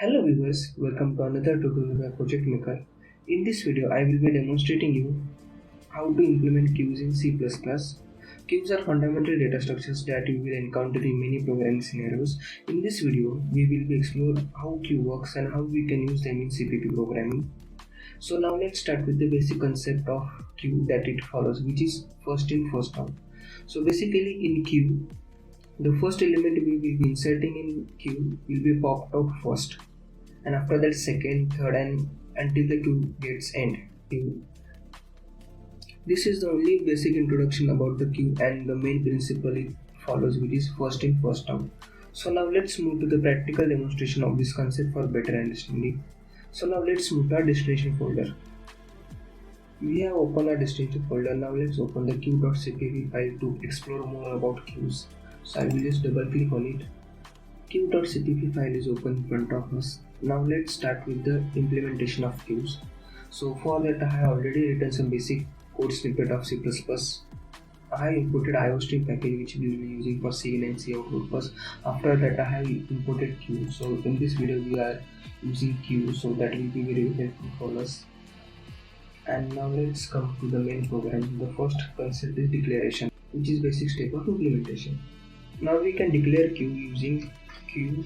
Hello viewers, welcome to another tutorial by Project Maker. In this video, I will be demonstrating you how to implement queues in C++. Queues are fundamental data structures that you will encounter in many programming scenarios. In this video, we will be explore how queue works and how we can use them in CPP programming. So now let's start with the basic concept of queue that it follows, which is first in first out. So basically in queue, the first element we will be inserting in queue will be popped out first, and after that second, third, and until the queue gets end. This is the only basic introduction about the queue and the main principle it follows, which is first in first out. So now let's move to the practical demonstration of this concept for better understanding. So now let's move to our destination folder. We have opened our destination folder. Now let's open the queue.cpp file to explore more about queues. So I will just double click on it. Queue.cpp file is open in front of us. Now let's start with the implementation of queues. So for that I have already written some basic code snippet of C++. I have imported iostream package which we will be using for C in and C out purpose. After that I have imported queue. So in this video we are using queue, so that will be very helpful for us. And now let's come to the main program. The first concept is declaration, which is basic step of implementation. Now we can declare queue using queue,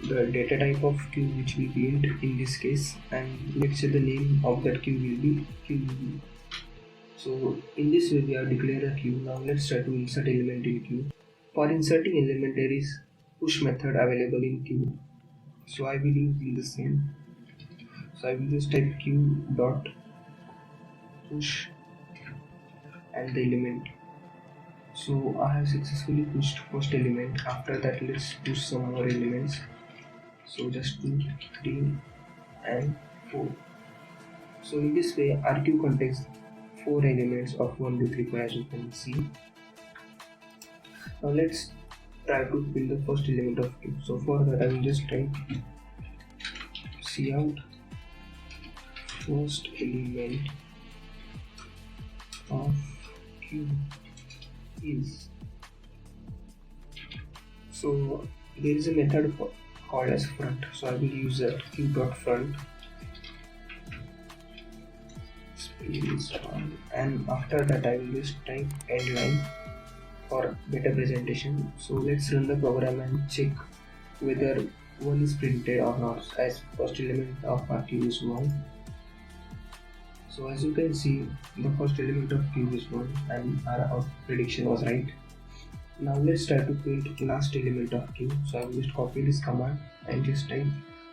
the data type of queue which will be int in this case, and let's say the name of that queue will be queue. So in this way we have declared a queue. Now let's try to insert element in queue. For inserting element there is push method available in queue. So I will use the same. So I will just type queue dot push and the element. So I have successfully pushed first element. After that let's push some more elements. So just 2, 3 and 4. So in this way our queue contains 4 elements of 1, 2, 3, 4 as you can see. Now let's try to fill the first element of queue. So for that I will just type cout first element of queue is. So there is a method called as front. So I will use that queue.front, and after that I will just type end line for better presentation. So let's run the program and check whether 1 is printed or not, as first element of our queue is 1. So as you can see, the first element of queue is 1 and our prediction was right. Now let's try to print last element of queue. So I will just copy this command and just type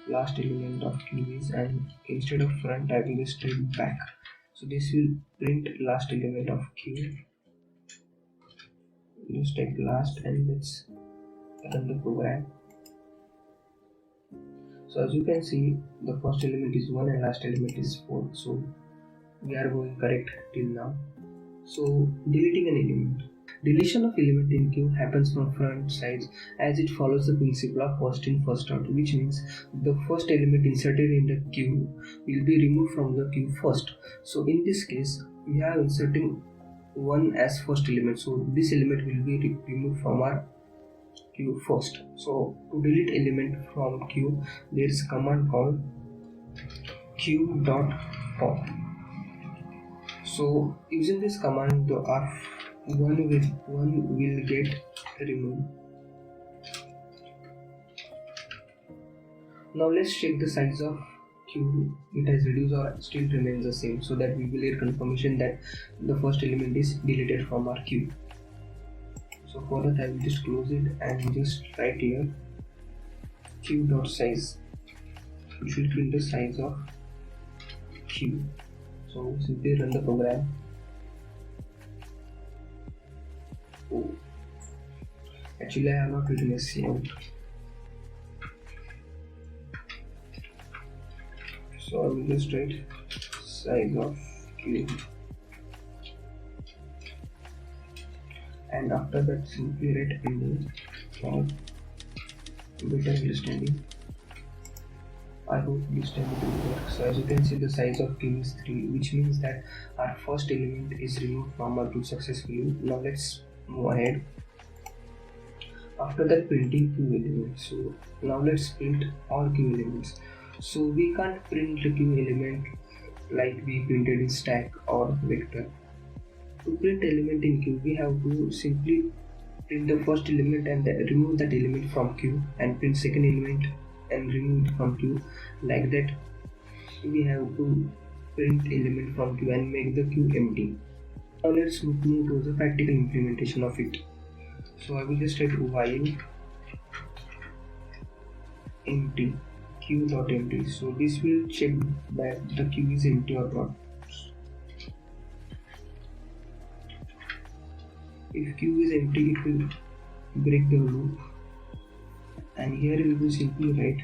last element of queue is, and instead of front I will just type back. So this will print last element of queue. Just type last and let's run the program. So as you can see, the first element is 1 and last element is 4. So we are going correct till now. So deleting an element. Deletion of element in queue happens from front sides, as it follows the principle of first in first out, which means the first element inserted in the queue will be removed from the queue first. So in this case we are inserting 1 as first element, so this element will be removed from our queue first. So to delete element from queue there is a command called queue.pop. So using this command the one will get removed. Now let's check the size of queue. It has reduced or still remains the same, so that we will get confirmation that the first element is deleted from our queue. So for that I will just close it and just write here queue.size, which will print the size of queue. So simply run the program. Oh, actually I have not written a cout. So I will just write size of queue, and after that simply write enter for better understanding. I hope this time it will work. So as you can see the size of queue is 3, which means that our first element is removed from our queue successfully. Now let's move ahead. After that, printing queue elements. So now let's print all queue elements. So we can't print the queue element like we printed in stack or vector. To print element in queue, we have to simply print the first element and remove that element from queue, and print second element and remove it from queue. Like that, we have to print element from queue and make the queue empty. Now let's move to the practical implementation of it. So I will just write while empty queue.empty. So this will check that the queue is empty or not. If queue is empty, it will break the loop, and here we will simply write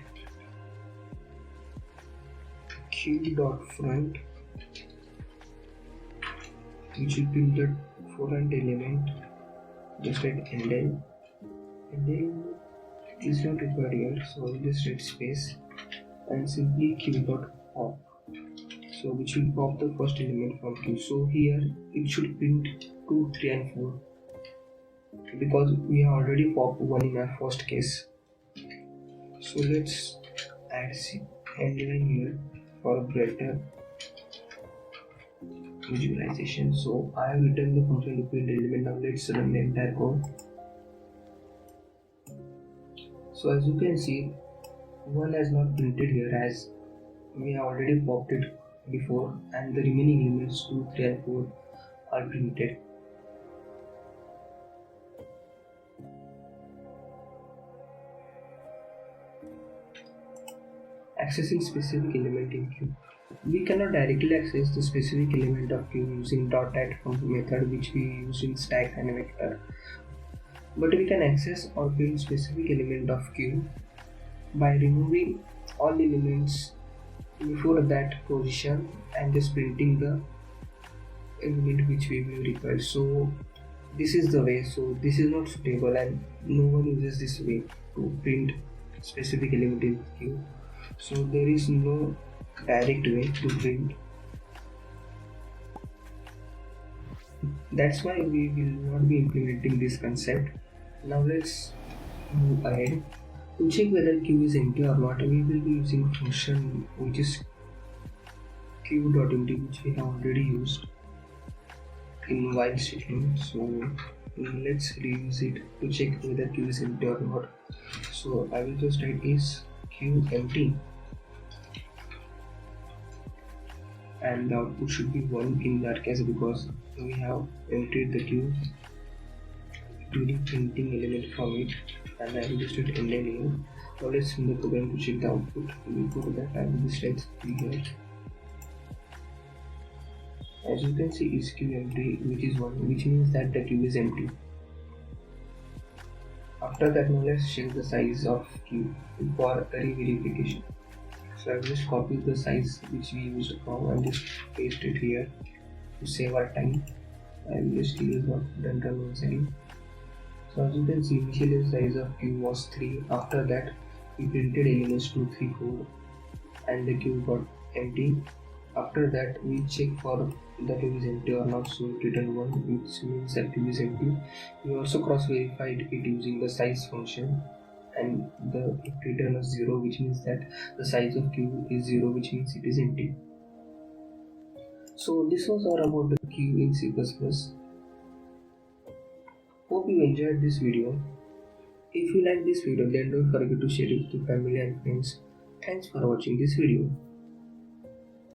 queue.front, which will print the front element. Just write endl. Endl is not required here, so I will just write space and simply queue.pop. So which will pop the first element from queue. So here it should print 2, 3 and 4 because we have already popped 1 in our first case. So let's add endline here for better visualization. So I have written the function to print element. Now let's run the entire code. So as you can see, 1 has not printed here as we have already popped it before, and the remaining elements 2, 3 and 4 are printed. Accessing specific element in queue. We cannot directly access the specific element of queue using .add method which we use in stack and vector. But we can access or print specific element of queue by removing all elements before that position and just printing the element which we will require. So this is the way. So this is not suitable and no one uses this way to print specific element in queue. So there is no direct way to print. That's why we will not be implementing this concept. Now let's move ahead. To check whether queue is empty or not, we will be using a function which is queue.empty, which we have already used in while statement. So let's reuse it to check whether queue is empty or not. So I will just write is queue empty, and the output should be 1 in that case because we have emptied the queue including printing element from it, and I will just write endl here. Now let's run the program to check the output. Before that I will just write here. As you can see, is queue empty, which is 1, which means that the queue is empty. After that, now let's check the size of queue for re-verification. So I will just copy the size which we used now and just paste it here to save our time. I will just use run once again. So as you can see, initially the size of queue was 3. After that, we printed elements 2, 3, 4, and the queue got empty. After that, we check for the queue is empty or not. So it returned 1, which means that queue is empty. We also cross-verified it using the size function, and the return is 0, which means that the size of queue is 0, which means it is empty. So this was all about the queue in C++. Hope you enjoyed this video. If you like this video, then don't forget to share it with your family and friends. Thanks for watching this video.